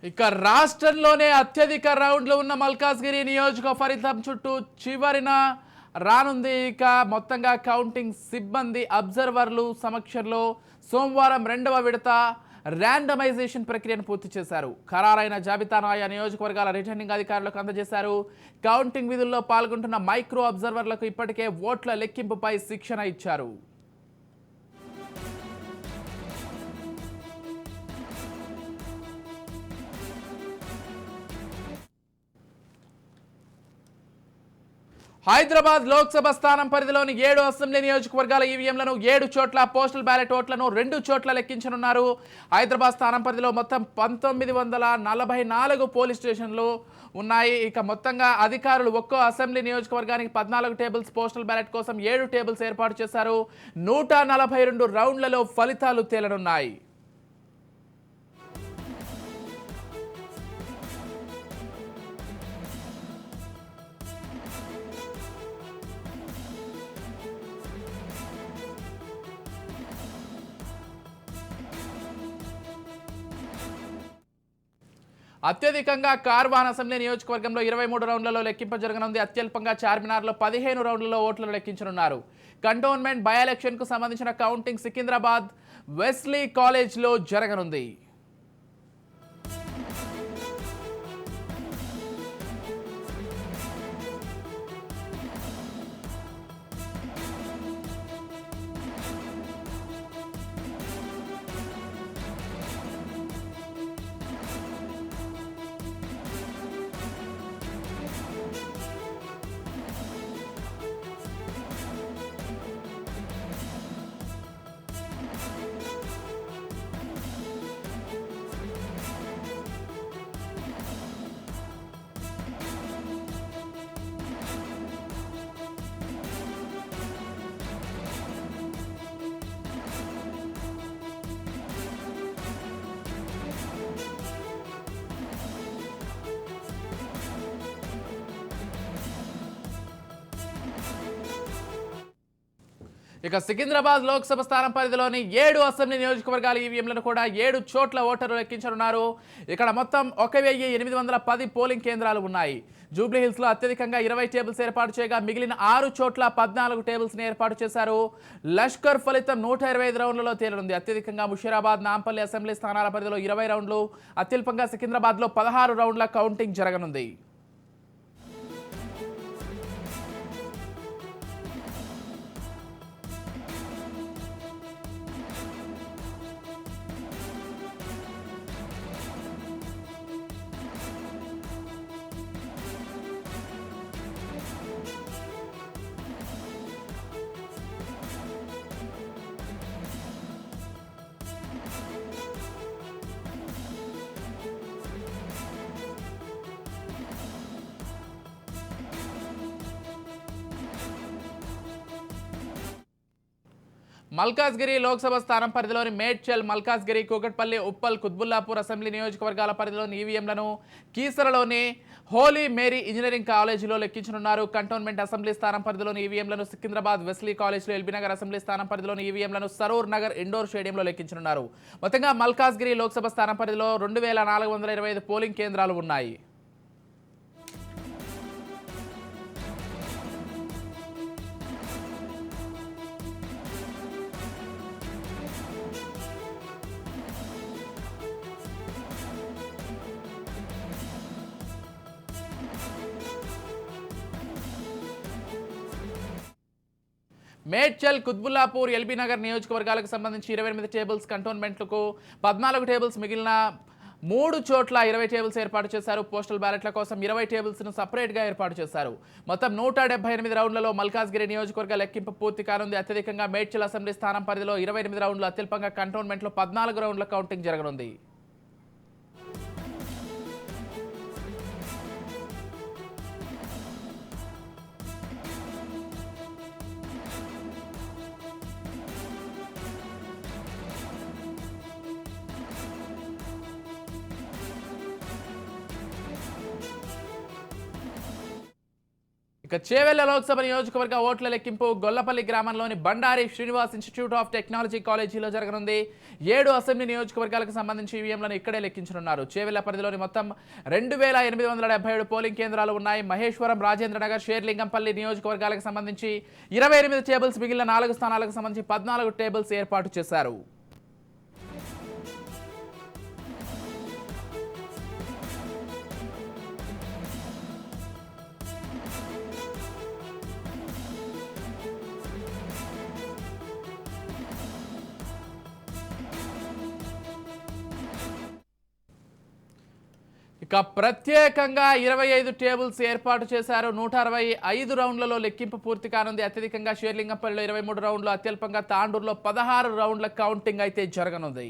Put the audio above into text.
ఇక రాష్ట్రంలోనే అత్యధిక రౌండ్లు ఉన్న మల్కాజ్గిరి నియోజక ఫలితం చుట్టూ చివరిన రానుంది. ఇక మొత్తంగా కౌంటింగ్ సిబ్బంది అబ్జర్వర్లు సమక్షంలో సోమవారం రెండవ విడత ర్యాండమైజేషన్ ప్రక్రియను పూర్తి చేశారు. ఖరారైన జాబితాను ఆయా నియోజకవర్గాల రిటర్నింగ్ అధికారులకు అందజేశారు. కౌంటింగ్ విధుల్లో పాల్గొంటున్న మైక్రో అబ్జర్వర్లకు ఇప్పటికే ఓట్ల లెక్కింపుపై శిక్షణ ఇచ్చారు. హైదరాబాద్ లోక్సభ స్థానం పరిధిలోని 7 అసెంబ్లీ నియోజకవర్గాల ఈవీఎంలను 7 చోట్ల, పోస్టల్ బ్యాలెట్ ఓట్లను 2 చోట్ల లెక్కించనున్నారు. హైదరాబాద్ స్థానం పరిధిలో మొత్తం 1944 పోలీస్ స్టేషన్లు ఉన్నాయి. ఇక మొత్తంగా అధికారులు ఒక్కో అసెంబ్లీ నియోజకవర్గానికి 14 టేబుల్స్, పోస్టల్ బ్యాలెట్ కోసం 7 టేబుల్స్ ఏర్పాటు చేశారు. 142 రౌండ్లలో ఫలితాలు తేలనున్నాయి. అత్యధికంగా కార్వాన్ అసెంబ్లీ నియోజకవర్గంలో 23 రౌండ్లలో లెక్కింపు జరగనుంది. అత్యల్పంగా చార్మినార్లో 15 రౌండ్లలో ఓట్లను లెక్కించనున్నారు. కంటోన్మెంట్ బై ఎలక్షన్కు సంబంధించిన కౌంటింగ్ సికింద్రాబాద్ వెస్లీ కాలేజ్లో జరగనుంది. ఇక సికింద్రాబాద్ లోక్సభ స్థానం పరిధిలోని 7 అసెంబ్లీ నియోజకవర్గాల ఈవీఎంలను కూడా 7 చోట్ల ఓటర్లు లెక్కించనున్నారు. ఇక్కడ మొత్తం 1810 పోలింగ్ కేంద్రాలు ఉన్నాయి. జూబ్లీహిల్స్లో అత్యధికంగా 20 టేబుల్స్ ఏర్పాటు చేయగా మిగిలిన 6 చోట్ల 14 టేబుల్స్ని ఏర్పాటు చేశారు. లష్కర్ ఫలితం 125 రౌండ్లలో తేలనుంది. అత్యధికంగా ముషీరాబాద్, నాంపల్లి అసెంబ్లీ స్థానాల పరిధిలో 20 రౌండ్లు, అత్యల్పంగా సికింద్రాబాద్లో 16 రౌండ్ల కౌంటింగ్ జరగనుంది. మల్కాజ్గిరి లోక్సభ స్థానం పరిధిలోని మేడ్చల్, మల్కాజ్గిరి, కూకట్పల్లి, ఉప్పల్, కుత్బుల్లాపూర్ అసెంబ్లీ నియోజకవర్గాల పరిధిలోని ఈవీఎంలను కీసరలోని హోలీ మేరీ ఇంజనీరింగ్ కాలేజీలో లెక్కించనున్నారు. కంటోన్మెంట్ అసెంబ్లీ స్థానం పరిధిలోని ఈవీఎంలను సికింద్రాబాద్ వెస్లీ కాలేజీలో, ఎల్బీనగర్ అసెంబ్లీ స్థానం పరిధిలోని ఈవీఎంలను సరూర్ నగర్ ఇండోర్ స్టేడియంలో లెక్కించనున్నారు. మొత్తంగా మల్కాజ్గిరి లోక్సభ స్థానం పరిధిలో 2425 పోలింగ్ కేంద్రాలు ఉన్నాయి. మేడ్చల్, కుత్బుల్లాపూర్, ఎల్బీనగర్ నియోజకవర్గాలకు సంబంధించి 28 టేబుల్స్, కంటోన్మెంట్లకు 14 టేబుల్స్, మిగిలిన 3 చోట్ల 20 టేబుల్స్ ఏర్పాటు చేశారు. పోస్టల్ బ్యాలెట్ల కోసం 20 టేబుల్స్ను సపరేట్గా ఏర్పాటు చేశారు. మొత్తం 178 రౌండ్లలో మల్కాజ్గిరి నియోజకవర్గ లెక్కింపు పూర్తి కానుంది. అత్యధికంగా మేడ్చల్ అసెంబ్లీ స్థానం పరిధిలో 28 రౌండ్లు, అత్యల్పంగా కంటోన్మెంట్లో 14 రౌండ్ల కౌంటింగ్ జరగనుంది. ఇక చేవెళ్ల లోక్సభ నియోజకవర్గ ఓట్ల లెక్కింపు గొల్లపల్లి గ్రామంలోని Bandari Srinivas institute of technology కాలేజీలో జరగనుంది. 7 అసెంబ్లీ నియోజకవర్గాలకు సంబంధించి ఈవీఎంలను ఇక్కడే లెక్కించనున్నారు. చేవెళ్ల పరిధిలోని మొత్తం 2877 పోలింగ్ కేంద్రాలు ఉన్నాయి. మహేశ్వరం, రాజేంద్రనగర్, షేర్లింగంపల్లి నియోజకవర్గాలకు సంబంధించి 28 టేబుల్స్, మిగిలిన 4 స్థానాలకు సంబంధించి 14 టేబుల్స్ ఏర్పాటు చేశారు. ఇక ప్రత్యేకంగా 25 టేబుల్స్ ఏర్పాటు చేశారు. 165 రౌండ్లలో లెక్కింపు పూర్తి కానుంది. అత్యధికంగా షేర్లింగంపల్లిలో 23 రౌండ్లు, అత్యల్పంగా తాండూరులో 16 రౌండ్ల కౌంటింగ్ అయితే జరగనుంది.